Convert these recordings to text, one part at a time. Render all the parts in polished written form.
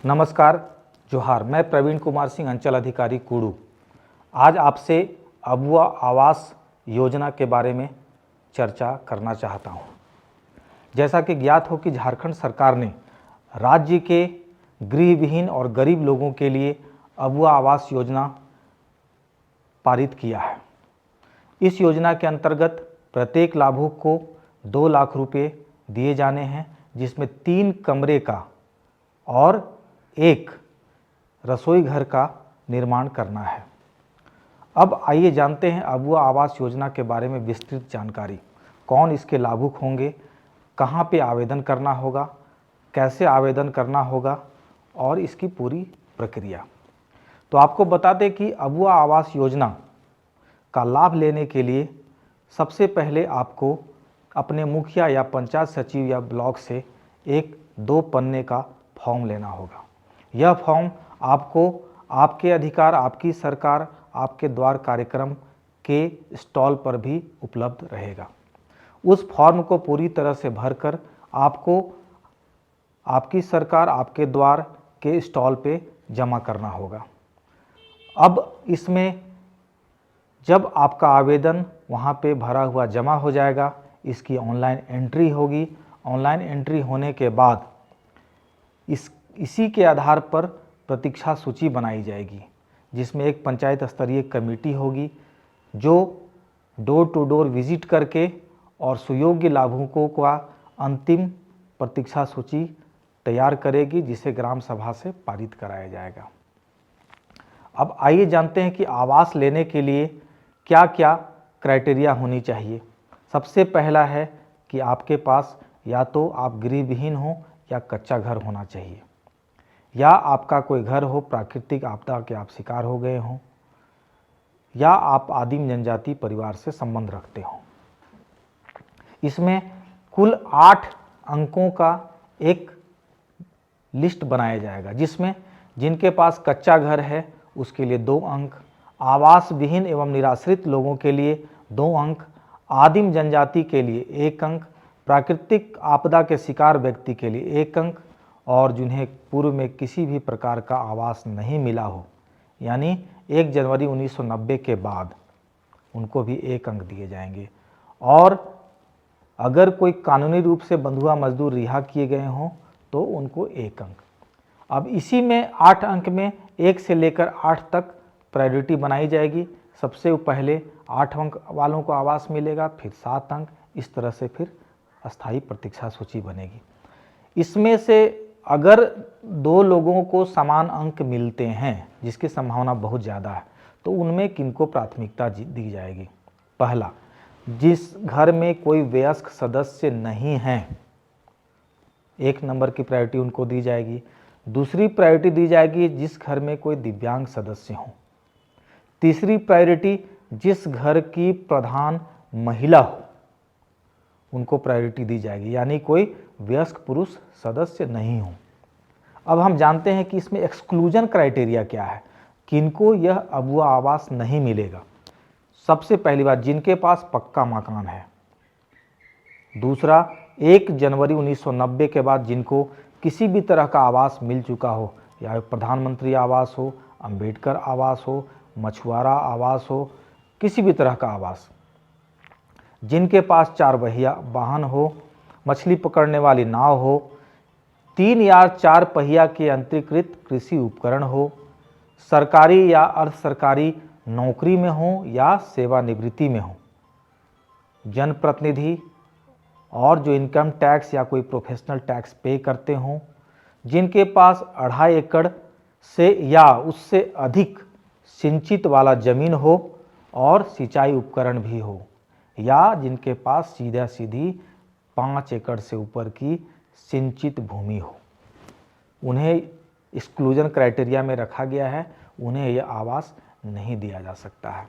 नमस्कार, जोहार। मैं प्रवीण कुमार सिंह, अंचल अधिकारी कुड़ू। आज आपसे अबुआ आवास योजना के बारे में चर्चा करना चाहता हूं। जैसा कि ज्ञात हो कि झारखंड सरकार ने राज्य के गृहविहीन और गरीब लोगों के लिए अबुआ आवास योजना पारित किया है। इस योजना के अंतर्गत प्रत्येक लाभुक को 2 लाख रुपए दिए जाने हैं, जिसमें 3 कमरे का और 1 रसोई घर का निर्माण करना है। अब आइए जानते हैं अबुआ आवास योजना के बारे में विस्तृत जानकारी। कौन इसके लाभुक होंगे, कहां पे आवेदन करना होगा, कैसे आवेदन करना होगा और इसकी पूरी प्रक्रिया। तो आपको बता दें कि अबुआ आवास योजना का लाभ लेने के लिए सबसे पहले आपको अपने मुखिया या पंचायत सचिव या ब्लॉक से एक 2 पन्ने का फॉर्म लेना होगा। यह फॉर्म आपको आपके अधिकार, आपकी सरकार, आपके द्वार कार्यक्रम के स्टॉल पर भी उपलब्ध रहेगा। उस फॉर्म को पूरी तरह से भरकर आपको आपकी सरकार, आपके द्वार के स्टॉल पे जमा करना होगा। अब इसमें जब आपका आवेदन वहाँ पे भरा हुआ जमा हो जाएगा, इसकी ऑनलाइन एंट्री होगी। ऑनलाइन एंट्री होने के बाद इसी के आधार पर प्रतीक्षा सूची बनाई जाएगी, जिसमें एक पंचायत स्तरीय कमेटी होगी जो डोर टू डोर विजिट करके और सुयोग्य लाभुकों का अंतिम प्रतीक्षा सूची तैयार करेगी, जिसे ग्राम सभा से पारित कराया जाएगा। अब आइए जानते हैं कि आवास लेने के लिए क्या क्या क्राइटेरिया होनी चाहिए। सबसे पहला है कि आपके पास या तो आप गृहविहीन हो या कच्चा घर होना चाहिए, या आपका कोई घर हो प्राकृतिक आपदा के आप शिकार हो गए हों, या आप आदिम जनजाति परिवार से संबंध रखते हो। इसमें कुल 8 अंकों का एक लिस्ट बनाया जाएगा, जिसमें जिनके पास कच्चा घर है उसके लिए 2 अंक, आवास विहीन एवं निराश्रित लोगों के लिए 2 अंक, आदिम जनजाति के लिए 1 अंक, प्राकृतिक आपदा के शिकार व्यक्ति के लिए 1 अंक, और जिन्हें पूर्व में किसी भी प्रकार का आवास नहीं मिला हो, यानी 1 जनवरी 1990 के बाद, उनको भी 1 अंक दिए जाएंगे। और अगर कोई कानूनी रूप से बंधुआ मजदूर रिहा किए गए हों तो उनको 1 अंक। अब इसी में 8 अंक में 1 से लेकर 8 तक प्रायोरिटी बनाई जाएगी। सबसे पहले 8 अंक वालों को आवास मिलेगा, फिर 7 अंक, इस तरह से फिर अस्थायी प्रतीक्षा सूची बनेगी। इसमें से अगर 2 लोगों को समान अंक मिलते हैं, जिसकी संभावना बहुत ज़्यादा है, तो उनमें किनको प्राथमिकता दी जाएगी। पहला, जिस घर में कोई वयस्क सदस्य नहीं है, 1 नंबर की प्रायोरिटी उनको दी जाएगी। दूसरी प्रायोरिटी दी जाएगी जिस घर में कोई दिव्यांग सदस्य हो। तीसरी प्रायोरिटी जिस घर की प्रधान महिला हो, उनको प्रायोरिटी दी जाएगी, यानी कोई वयस्क पुरुष सदस्य नहीं हो। अब हम जानते हैं कि इसमें एक्सक्लूजन क्राइटेरिया क्या है, किनको यह अबुआ आवास नहीं मिलेगा। सबसे पहली बात, जिनके पास पक्का मकान है। दूसरा, 1 जनवरी 1990 के बाद जिनको किसी भी तरह का आवास मिल चुका हो, या प्रधानमंत्री आवास हो, अंबेडकर आवास हो, मछुआरा आवास हो, किसी भी तरह का आवास। जिनके पास 4 पहिया वाहन हो, मछली पकड़ने वाली नाव हो, 3 या 4 पहिया के यंत्रीकृत कृषि उपकरण हो, सरकारी या अर्ध सरकारी नौकरी में हो या सेवानिवृत्ति में हो, जनप्रतिनिधि और जो इनकम टैक्स या कोई प्रोफेशनल टैक्स पे करते हों, जिनके पास 2.5 एकड़ से या उससे अधिक सिंचित वाला जमीन हो और सिंचाई उपकरण भी हो, या जिनके पास सीधा सीधी 5 एकड़ से ऊपर की सिंचित भूमि हो, उन्हें एक्सक्लूजन क्राइटेरिया में रखा गया है, उन्हें यह आवास नहीं दिया जा सकता है।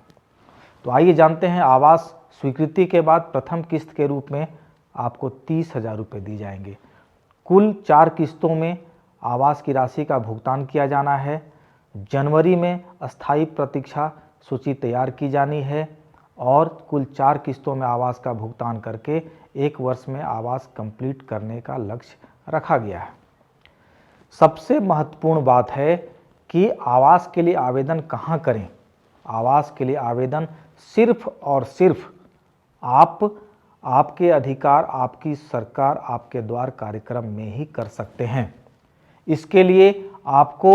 तो आइए जानते हैं, आवास स्वीकृति के बाद प्रथम किस्त के रूप में आपको 30,000 रुपये दी जाएंगे। कुल 4 किस्तों में आवास की राशि का भुगतान किया जाना है। जनवरी में अस्थायी प्रतीक्षा सूची तैयार की जानी है और कुल 4 किस्तों में आवास का भुगतान करके 1 वर्ष में आवास कंप्लीट करने का लक्ष्य रखा गया है। सबसे महत्वपूर्ण बात है कि आवास के लिए आवेदन कहाँ करें। आवास के लिए आवेदन सिर्फ और सिर्फ आपके अधिकार, आपकी सरकार, आपके द्वार कार्यक्रम में ही कर सकते हैं। इसके लिए आपको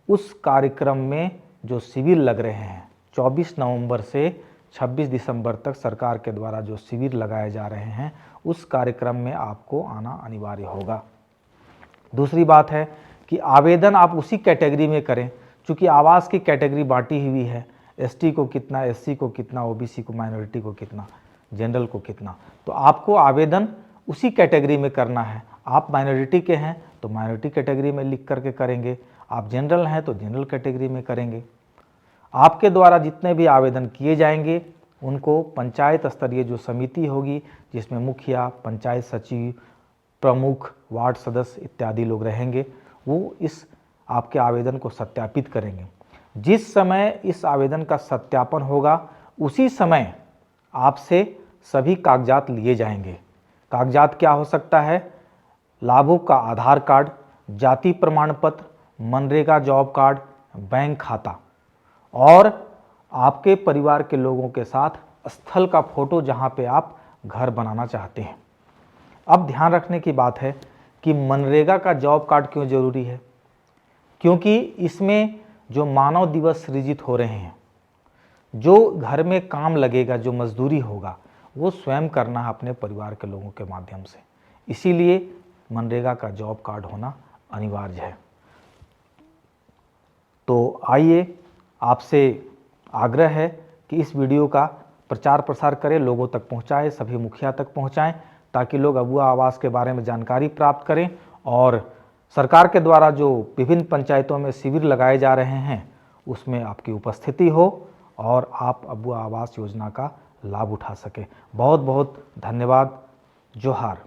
उस कार्यक्रम में जो शिविर लग रहे हैं 24 नवंबर से 26 दिसंबर तक सरकार के द्वारा जो शिविर लगाए जा रहे हैं, उस कार्यक्रम में आपको आना अनिवार्य होगा। दूसरी बात है कि आवेदन आप उसी कैटेगरी में करें, चूँकि आवास की कैटेगरी बांटी हुई है, एसटी को कितना, एससी को कितना, ओबीसी को, माइनॉरिटी को कितना, जनरल को कितना, तो आपको आवेदन उसी कैटेगरी में करना है। आप माइनॉरिटी के हैं तो माइनॉरिटी कैटेगरी में लिख करके करेंगे, आप जनरल हैं तो जनरल कैटेगरी में करेंगे। आपके द्वारा जितने भी आवेदन किए जाएंगे उनको पंचायत स्तरीय जो समिति होगी, जिसमें मुखिया, पंचायत सचिव, प्रमुख, वार्ड सदस्य इत्यादि लोग रहेंगे, वो इस आपके आवेदन को सत्यापित करेंगे। जिस समय इस आवेदन का सत्यापन होगा उसी समय आपसे सभी कागजात लिए जाएंगे। कागजात क्या हो सकता है? लाभुक का आधार कार्ड, जाति प्रमाण पत्र, मनरेगा जॉब कार्ड, बैंक खाता और आपके परिवार के लोगों के साथ स्थल का फोटो जहां पे आप घर बनाना चाहते हैं। अब ध्यान रखने की बात है कि मनरेगा का जॉब कार्ड क्यों ज़रूरी है? क्योंकि इसमें जो मानव दिवस सृजित हो रहे हैं, जो घर में काम लगेगा, जो मजदूरी होगा, वो स्वयं करना है अपने परिवार के लोगों के माध्यम से। इसीलिए मनरेगा का जॉब कार्ड होना अनिवार्य है। तो आइए, आपसे आग्रह है कि इस वीडियो का प्रचार प्रसार करें, लोगों तक पहुंचाएं, सभी मुखिया तक पहुंचाएं, ताकि लोग अबुआ आवास के बारे में जानकारी प्राप्त करें और सरकार के द्वारा जो विभिन्न पंचायतों में शिविर लगाए जा रहे हैं उसमें आपकी उपस्थिति हो और आप अबुआ आवास योजना का लाभ उठा सकें। बहुत बहुत धन्यवाद। जोहार।